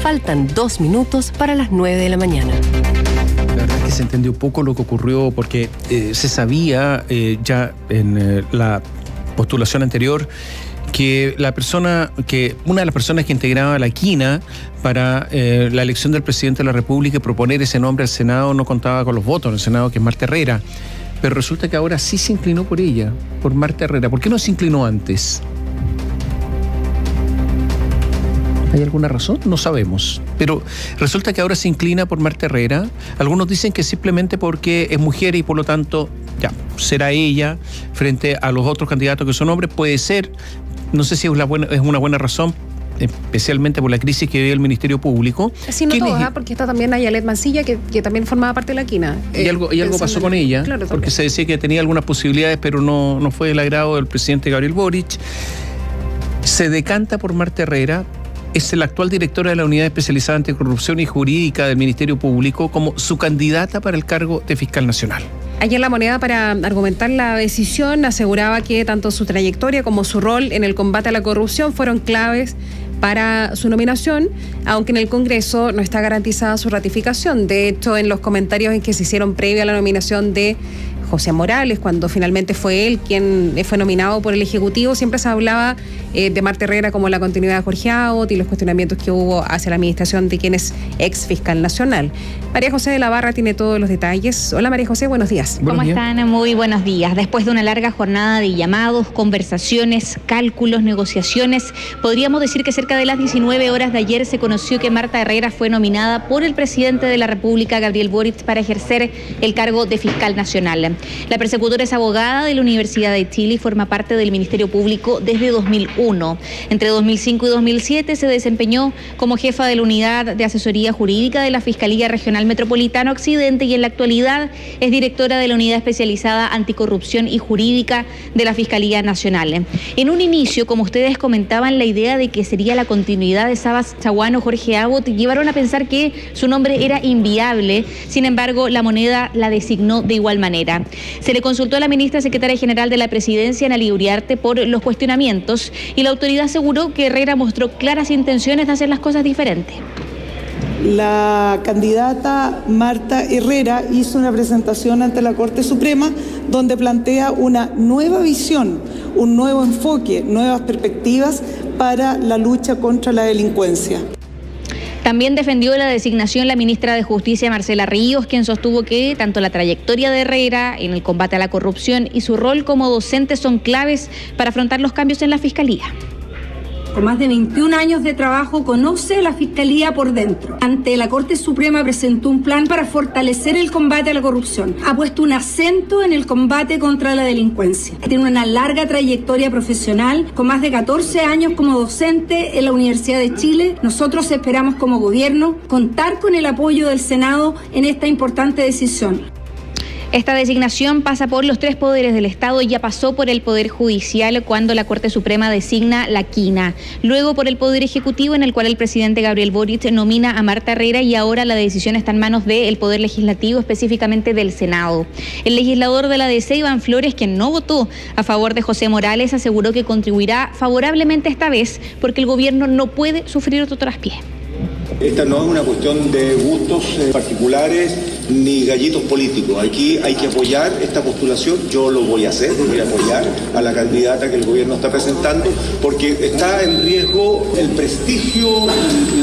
Faltan 2 minutos para las 9 de la mañana. La verdad es que se entendió poco lo que ocurrió porque se sabía ya en la postulación anterior que una de las personas que integraba la quina para la elección del presidente de la República y proponer ese nombre al Senado no contaba con los votos en el Senado, que es Marta Herrera. Pero resulta que ahora sí se inclinó por ella, por Marta Herrera. ¿Por qué no se inclinó antes? ¿Hay alguna razón? No sabemos. Pero resulta que ahora se inclina por Marta Herrera. Algunos dicen que simplemente porque es mujer y por lo tanto ya será ella frente a los otros candidatos que son hombres. Puede ser. No sé si es una buena razón, especialmente por la crisis que vive el Ministerio Público. Sí, no todos, porque está también Ayalet Mancilla, que también formaba parte de la quina. Y algo pasó con ella, claro, porque se decía que tenía algunas posibilidades, pero no fue del agrado del presidente Gabriel Boric. Se decanta por Marta Herrera, es la actual directora de la Unidad Especializada Anticorrupción y Jurídica del Ministerio Público, como su candidata para el cargo de fiscal nacional. Ayer La Moneda, para argumentar la decisión, aseguraba que tanto su trayectoria como su rol en el combate a la corrupción fueron claves para su nominación, aunque en el Congreso no está garantizada su ratificación. De hecho, en los comentarios en que se hicieron previa a la nominación de José Morales, cuando finalmente fue él quien fue nominado por el Ejecutivo, siempre se hablaba de Marta Herrera como la continuidad de Jorge Abbott y los cuestionamientos que hubo hacia la administración de quien es ex fiscal nacional. María José de la Barra tiene todos los detalles. Hola María José, buenos días. ¿Cómo están? Muy buenos días. Después de una larga jornada de llamados, conversaciones, cálculos, negociaciones, podríamos decir que cerca de las 19 horas de ayer se conoció que Marta Herrera fue nominada por el presidente de la República, Gabriel Boric, para ejercer el cargo de fiscal nacional. La persecutora es abogada de la Universidad de Chile y forma parte del Ministerio Público desde 2001. Entre 2005 y 2007 se desempeñó como jefa de la Unidad de Asesoría Jurídica de la Fiscalía Regional Metropolitana Occidente y en la actualidad es directora de la Unidad Especializada Anticorrupción y Jurídica de la Fiscalía Nacional. En un inicio, como ustedes comentaban, la idea de que sería la continuidad de Sabas Chaguán o Jorge Abbott llevaron a pensar que su nombre era inviable. Sin embargo, La Moneda la designó de igual manera. Se le consultó a la ministra secretaria general de la Presidencia, Analía Uriarte, por los cuestionamientos y la autoridad aseguró que Herrera mostró claras intenciones de hacer las cosas diferentes. La candidata Marta Herrera hizo una presentación ante la Corte Suprema donde plantea una nueva visión, un nuevo enfoque, nuevas perspectivas para la lucha contra la delincuencia. También defendió la designación la ministra de Justicia, Marcela Ríos, quien sostuvo que tanto la trayectoria de Herrera en el combate a la corrupción y su rol como docente son claves para afrontar los cambios en la Fiscalía. Con más de 21 años de trabajo, conoce la Fiscalía por dentro. Ante la Corte Suprema presentó un plan para fortalecer el combate a la corrupción. Ha puesto un acento en el combate contra la delincuencia. Tiene una larga trayectoria profesional, con más de 14 años como docente en la Universidad de Chile. Nosotros esperamos como gobierno contar con el apoyo del Senado en esta importante decisión. Esta designación pasa por los 3 poderes del Estado y ya pasó por el Poder Judicial cuando la Corte Suprema designa la quina. Luego por el Poder Ejecutivo, en el cual el presidente Gabriel Boric nomina a Marta Herrera, y ahora la decisión está en manos del Poder Legislativo, específicamente del Senado. El legislador de la DC, Iván Flores, quien no votó a favor de José Morales, aseguró que contribuirá favorablemente esta vez porque el gobierno no puede sufrir otro traspié. Esta no es una cuestión de gustos particulares ni gallitos políticos. Aquí hay que apoyar esta postulación. Yo lo voy a hacer, voy a apoyar a la candidata que el gobierno está presentando, porque está en riesgo el prestigio,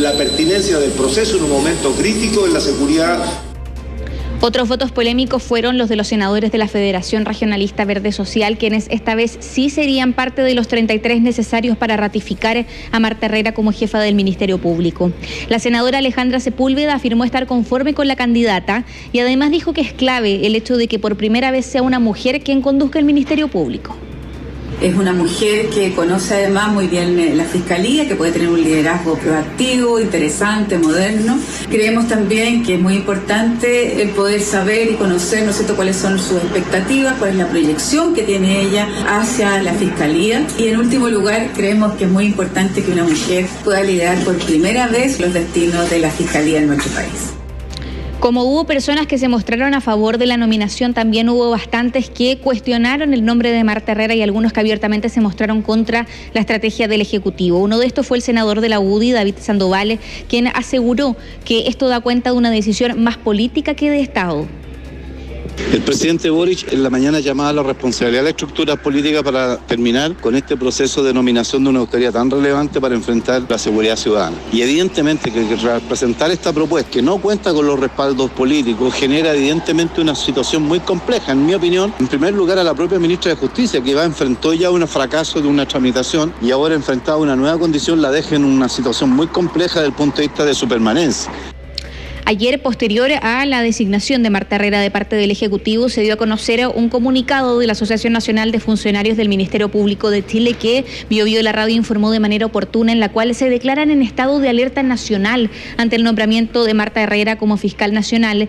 la pertinencia del proceso en un momento crítico en la seguridad. Otros votos polémicos fueron los de los senadores de la Federación Regionalista Verde Social, quienes esta vez sí serían parte de los 33 necesarios para ratificar a Marta Herrera como jefa del Ministerio Público. La senadora Alejandra Sepúlveda afirmó estar conforme con la candidata y además dijo que es clave el hecho de que por primera vez sea una mujer quien conduzca el Ministerio Público. Es una mujer que conoce además muy bien la Fiscalía, que puede tener un liderazgo proactivo, interesante, moderno. Creemos también que es muy importante el poder saber y conocer, ¿no es cierto?, cuáles son sus expectativas, cuál es la proyección que tiene ella hacia la Fiscalía. Y en último lugar, creemos que es muy importante que una mujer pueda liderar por primera vez los destinos de la Fiscalía en nuestro país. Como hubo personas que se mostraron a favor de la nominación, también hubo bastantes que cuestionaron el nombre de Marta Herrera y algunos que abiertamente se mostraron contra la estrategia del Ejecutivo. Uno de estos fue el senador de la UDI, David Sandoval, quien aseguró que esto da cuenta de una decisión más política que de Estado. El presidente Boric en la mañana llamaba a la responsabilidad de las estructuras políticas para terminar con este proceso de nominación de una autoridad tan relevante para enfrentar la seguridad ciudadana. Y evidentemente que presentar esta propuesta que no cuenta con los respaldos políticos genera evidentemente una situación muy compleja, en mi opinión. En primer lugar a la propia ministra de Justicia, que enfrentó ya un fracaso de una tramitación y ahora enfrentada a una nueva condición la deja en una situación muy compleja desde el punto de vista de su permanencia. Ayer, posterior a la designación de Marta Herrera de parte del Ejecutivo, se dio a conocer un comunicado de la Asociación Nacional de Funcionarios del Ministerio Público de Chile que BioBio la radio informó de manera oportuna, en la cual se declaran en estado de alerta nacional ante el nombramiento de Marta Herrera como fiscal nacional.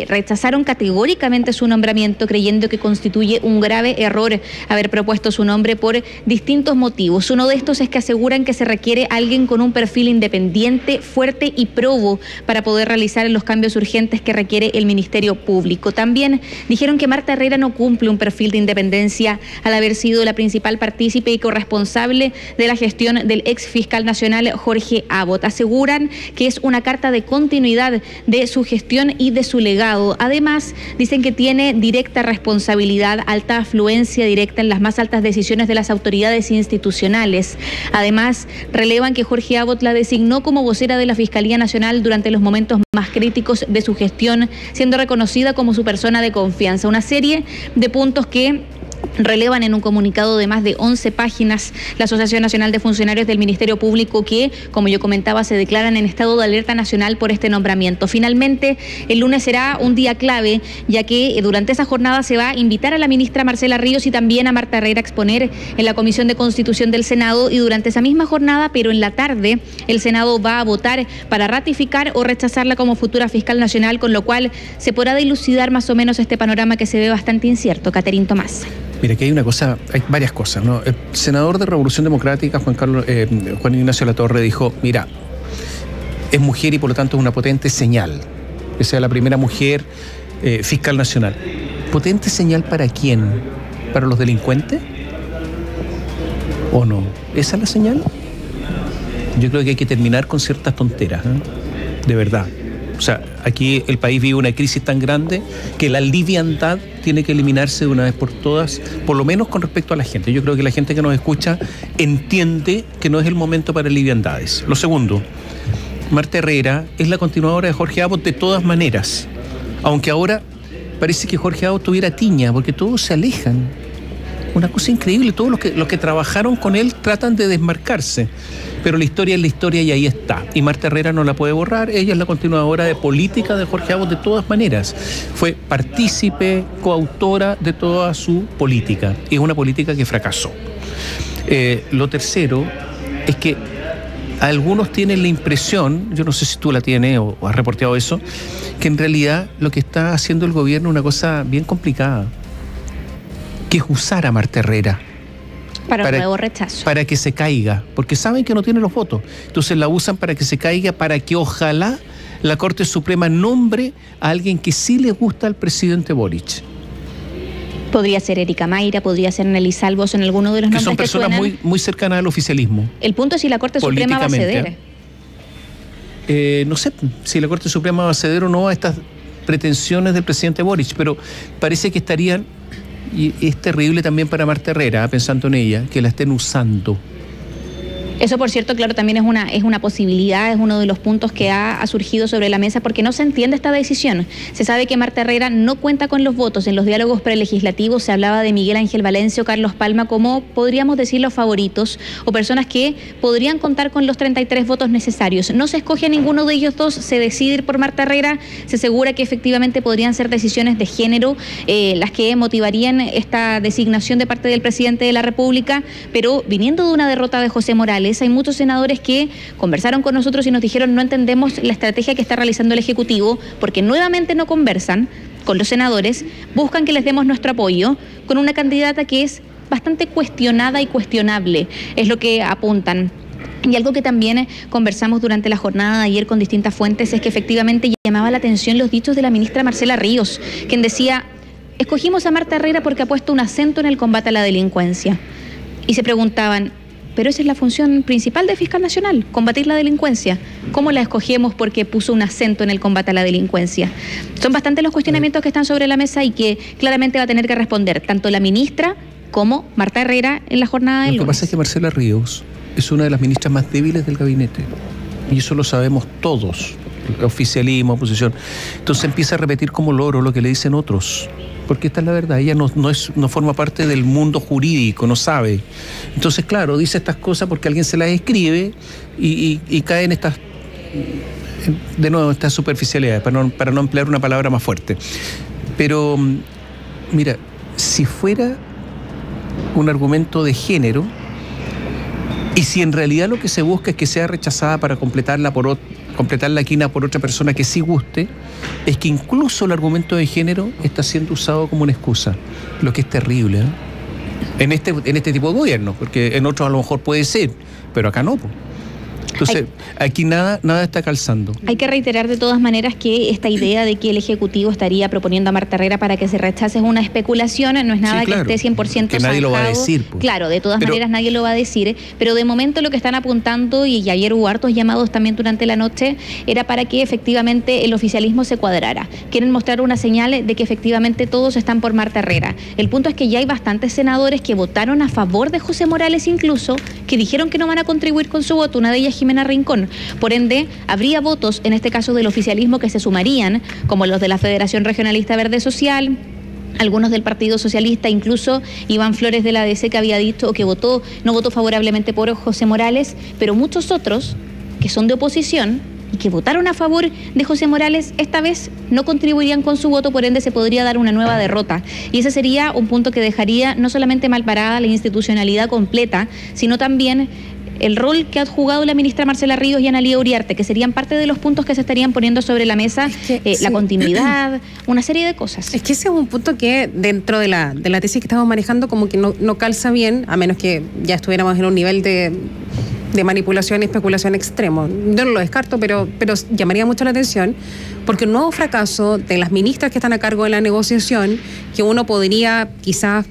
Rechazaron categóricamente su nombramiento, creyendo que constituye un grave error haber propuesto su nombre por distintos motivos. Uno de estos es que aseguran que se requiere alguien con un perfil independiente, fuerte y probo para poder realizar los cambios urgentes que requiere el Ministerio Público. También dijeron que Marta Herrera no cumple un perfil de independencia al haber sido la principal partícipe y corresponsable de la gestión del ex fiscal nacional Jorge Abbott. Aseguran que es una carta de continuidad de su gestión y de su legado. Además, dicen que tiene directa responsabilidad, alta afluencia directa en las más altas decisiones de las autoridades institucionales. Además, relevan que Jorge Abbott la designó como vocera de la Fiscalía Nacional durante los momentos más críticos de su gestión, siendo reconocida como su persona de confianza. Una serie de puntos que relevan en un comunicado de más de 11 páginas la Asociación Nacional de Funcionarios del Ministerio Público que, como yo comentaba, se declaran en estado de alerta nacional por este nombramiento. Finalmente, el lunes será un día clave, ya que durante esa jornada se va a invitar a la ministra Marcela Ríos y también a Marta Herrera a exponer en la Comisión de Constitución del Senado, y durante esa misma jornada, pero en la tarde, el Senado va a votar para ratificar o rechazarla como futura fiscal nacional, con lo cual se podrá dilucidar más o menos este panorama que se ve bastante incierto. Caterín Tomás. Mira, aquí hay varias cosas, ¿no? El senador de Revolución Democrática, Juan Ignacio Latorre, dijo, mira, es mujer y por lo tanto es una potente señal, que sea la primera mujer fiscal nacional. ¿Potente señal para quién? ¿Para los delincuentes? ¿O no? ¿Esa es la señal? Yo creo que hay que terminar con ciertas tonteras, de verdad. O sea, aquí el país vive una crisis tan grande que la liviandad tiene que eliminarse de una vez por todas, por lo menos con respecto a la gente. Yo creo que la gente que nos escucha entiende que no es el momento para liviandades. Lo segundo, Marta Herrera es la continuadora de Jorge Abbott de todas maneras, aunque ahora parece que Jorge Abbott tuviera tiña, porque todos se alejan. Una cosa increíble, todos los que trabajaron con él tratan de desmarcarse, pero la historia es la historia y ahí está. Y Marta Herrera no la puede borrar, ella es la continuadora de política de Jorge Abbott de todas maneras. Fue partícipe, coautora de toda su política, y es una política que fracasó. Lo tercero es que algunos tienen la impresión, yo no sé si tú la tienes o has reporteado eso, que en realidad lo que está haciendo el gobierno es una cosa bien complicada, que es usar a Marta Herrera para un nuevo rechazo, para que se caiga, porque saben que no tiene los votos, entonces la usan para que se caiga, para que ojalá la Corte Suprema nombre a alguien que sí le gusta al presidente Boric. Podría ser Erika Mayra, podría ser Nelly Salvos, en alguno de los nombres que son personas muy cercanas al oficialismo. El punto es si la Corte Suprema va a ceder. No sé si la Corte Suprema va a ceder o no a estas pretensiones del presidente Boric, pero parece que estarían, y es terrible también para Marta Herrera, pensando en ella, que la estén usando. Eso, por cierto, claro, también es una posibilidad, es uno de los puntos que ha surgido sobre la mesa, porque no se entiende esta decisión. Se sabe que Marta Herrera no cuenta con los votos. En los diálogos prelegislativos se hablaba de Miguel Ángel Valencia o Carlos Palma como, podríamos decir, los favoritos, o personas que podrían contar con los 33 votos necesarios. No se escoge a ninguno de ellos dos, se decide por Marta Herrera, se asegura que efectivamente podrían ser decisiones de género las que motivarían esta designación de parte del presidente de la República, pero viniendo de una derrota de José Morales, hay muchos senadores que conversaron con nosotros y nos dijeron: no entendemos la estrategia que está realizando el Ejecutivo, porque nuevamente no conversan con los senadores, buscan que les demos nuestro apoyo con una candidata que es bastante cuestionada y cuestionable, es lo que apuntan. Y algo que también conversamos durante la jornada de ayer con distintas fuentes es que efectivamente llamaba la atención los dichos de la ministra Marcela Ríos, quien decía: escogimos a Marta Herrera porque ha puesto un acento en el combate a la delincuencia. Y se preguntaban, pero esa es la función principal del fiscal nacional, combatir la delincuencia. ¿Cómo la escogemos porque puso un acento en el combate a la delincuencia? Son bastantes los cuestionamientos que están sobre la mesa y que claramente va a tener que responder tanto la ministra como Marta Herrera en la jornada del lunes. Lo que pasa es que Marcela Ríos es una de las ministras más débiles del gabinete. Y eso lo sabemos todos. Oficialismo, oposición. Entonces empieza a repetir como loro lo que le dicen otros. Porque esta es la verdad. Ella no forma parte del mundo jurídico, no sabe. Entonces, claro, dice estas cosas porque alguien se las escribe y cae en estas, de nuevo, estas superficialidades, para no emplear una palabra más fuerte. Pero, mira, si fuera un argumento de género, y si en realidad lo que se busca es que sea rechazada para completar la quina por otra persona que sí guste, es que incluso el argumento de género está siendo usado como una excusa, lo que es terrible, ¿eh? En este tipo de gobierno, porque en otros a lo mejor puede ser, pero acá no, pues. Entonces, aquí nada está calzando. Hay que reiterar de todas maneras que esta idea de que el Ejecutivo estaría proponiendo a Marta Herrera para que se rechace es una especulación, no es nada, sí, claro, que esté 100% que nadie lo va a decir. Pues. Claro, de todas maneras nadie lo va a decir, pero de momento lo que están apuntando, y ayer hubo hartos llamados también durante la noche, era para que efectivamente el oficialismo se cuadrara. Quieren mostrar una señal de que efectivamente todos están por Marta Herrera. El punto es que ya hay bastantes senadores que votaron a favor de José Morales, incluso, que dijeron que no van a contribuir con su voto. Una de ellas, Jimena Rincón. Por ende, habría votos, en este caso del oficialismo, que se sumarían, como los de la Federación Regionalista Verde Social, algunos del Partido Socialista, incluso Iván Flores de la ADC, que había dicho que no votó favorablemente por José Morales, pero muchos otros que son de oposición y que votaron a favor de José Morales, esta vez no contribuirían con su voto, por ende se podría dar una nueva derrota. Y ese sería un punto que dejaría no solamente mal parada la institucionalidad completa, sino también el rol que ha jugado la ministra Marcela Ríos y Analía Uriarte, que serían parte de los puntos que se estarían poniendo sobre la mesa, la continuidad, una serie de cosas. Es que ese es un punto que dentro de la tesis que estamos manejando como que no calza bien, a menos que ya estuviéramos en un nivel de manipulación y especulación extremo. Yo no lo descarto, pero llamaría mucho la atención, porque un nuevo fracaso de las ministras que están a cargo de la negociación, que uno podría quizás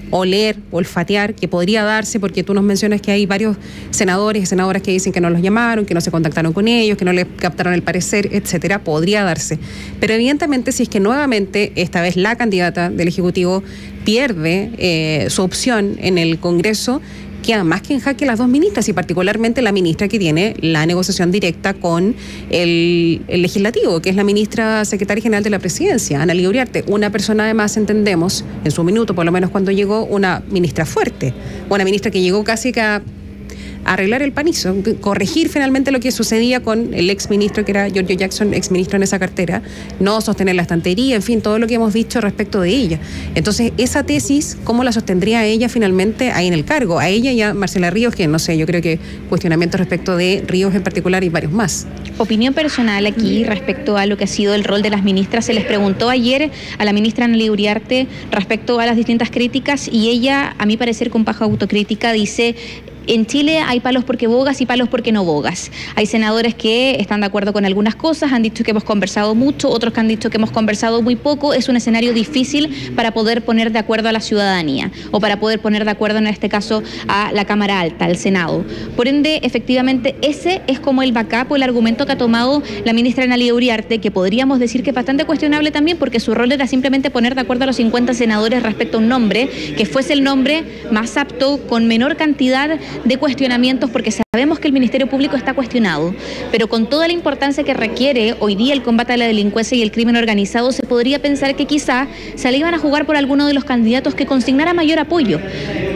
oler, olfatear, que podría darse, porque tú nos mencionas que hay varios senadores y senadoras que dicen que no los llamaron, que no se contactaron con ellos, que no les captaron el parecer, etcétera, podría darse. Pero evidentemente, si es que nuevamente, esta vez la candidata del Ejecutivo pierde su opción en el Congreso, queda más que en jaque las dos ministras, y particularmente la ministra que tiene la negociación directa con el legislativo, que es la ministra secretaria general de la presidencia, Analía Uriarte. Una persona, además, entendemos, en su minuto, por lo menos cuando llegó, una ministra fuerte, una ministra que llegó casi que a arreglar el panizo, corregir finalmente lo que sucedía con el exministro, que era Giorgio Jackson, exministro en esa cartera, no sostener la estantería, en fin, todo lo que hemos dicho respecto de ella. Entonces, esa tesis, ¿cómo la sostendría ella finalmente ahí en el cargo? A ella y a Marcela Ríos, que no sé, yo creo que cuestionamientos respecto de Ríos en particular y varios más. Opinión personal aquí respecto a lo que ha sido el rol de las ministras. Se les preguntó ayer a la ministra Analía Uriarte respecto a las distintas críticas, y ella, a mi parecer con baja autocrítica, dice: en Chile hay palos porque bogas y palos porque no bogas. Hay senadores que están de acuerdo con algunas cosas, han dicho que hemos conversado mucho, otros que han dicho que hemos conversado muy poco. Es un escenario difícil para poder poner de acuerdo a la ciudadanía, o para poder poner de acuerdo, en este caso, a la Cámara Alta, al Senado. Por ende, efectivamente, ese es como el backup o el argumento que ha tomado la ministra Analía Uriarte, que podríamos decir que es bastante cuestionable también, porque su rol era simplemente poner de acuerdo a los 50 senadores respecto a un nombre que fuese el nombre más apto, con menor cantidad de cuestionamientos, porque sabemos que el Ministerio Público está cuestionado, pero con toda la importancia que requiere hoy día el combate a la delincuencia y el crimen organizado, se podría pensar que quizá se le iban a jugar por alguno de los candidatos que consignara mayor apoyo,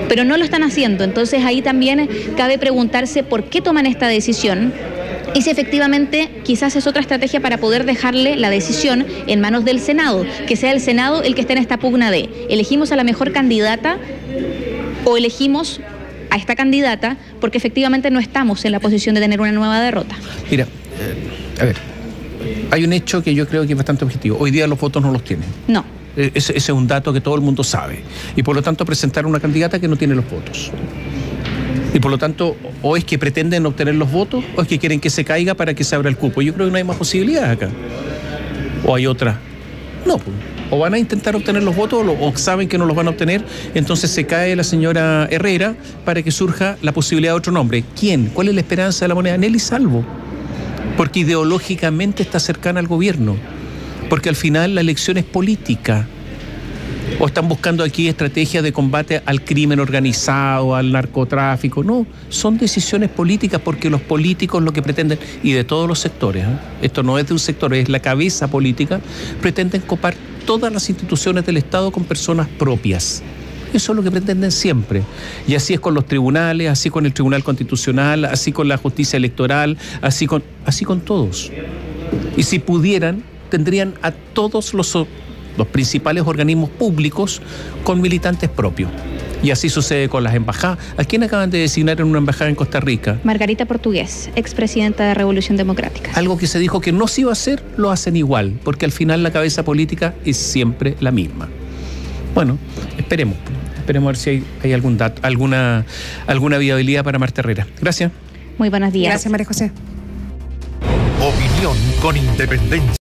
pero no lo están haciendo. Entonces ahí también cabe preguntarse por qué toman esta decisión, y si efectivamente quizás es otra estrategia para poder dejarle la decisión en manos del Senado, que sea el Senado el que esté en esta pugna de elegimos a la mejor candidata o elegimos a esta candidata, porque efectivamente no estamos en la posición de tener una nueva derrota. Mira, a ver, hay un hecho que yo creo que es bastante objetivo. Hoy día los votos no los tienen. No. Ese es un dato que todo el mundo sabe. Y por lo tanto presentar una candidata que no tiene los votos. Y por lo tanto, o es que pretenden obtener los votos, o es que quieren que se caiga para que se abra el cupo. Yo creo que no hay más posibilidades acá. ¿O hay otra? No, pues. O van a intentar obtener los votos o saben que no los van a obtener, entonces se cae la señora Herrera para que surja la posibilidad de otro nombre. ¿Quién? ¿Cuál es la esperanza de la moneda? Nelly Salvo. Porque ideológicamente está cercana al gobierno. Porque al final la elección es política. ¿O están buscando aquí estrategias de combate al crimen organizado, al narcotráfico? No, son decisiones políticas porque los políticos lo que pretenden, y de todos los sectores, esto no es de un sector, es la cabeza política, pretenden copar todas las instituciones del Estado con personas propias. Eso es lo que pretenden siempre. Y así es con los tribunales, así con el Tribunal Constitucional, así con la justicia electoral, así con todos. Y si pudieran, tendrían a todos los principales organismos públicos con militantes propios. Y así sucede con las embajadas. ¿A quién acaban de designar en una embajada en Costa Rica? Margarita Portugués, expresidenta de Revolución Democrática. Algo que se dijo que no se iba a hacer, lo hacen igual, porque al final la cabeza política es siempre la misma. Bueno, esperemos a ver si hay algún dato, alguna viabilidad para Marta Herrera. Gracias. Muy buenos días. Gracias, María José. Opinión con independencia.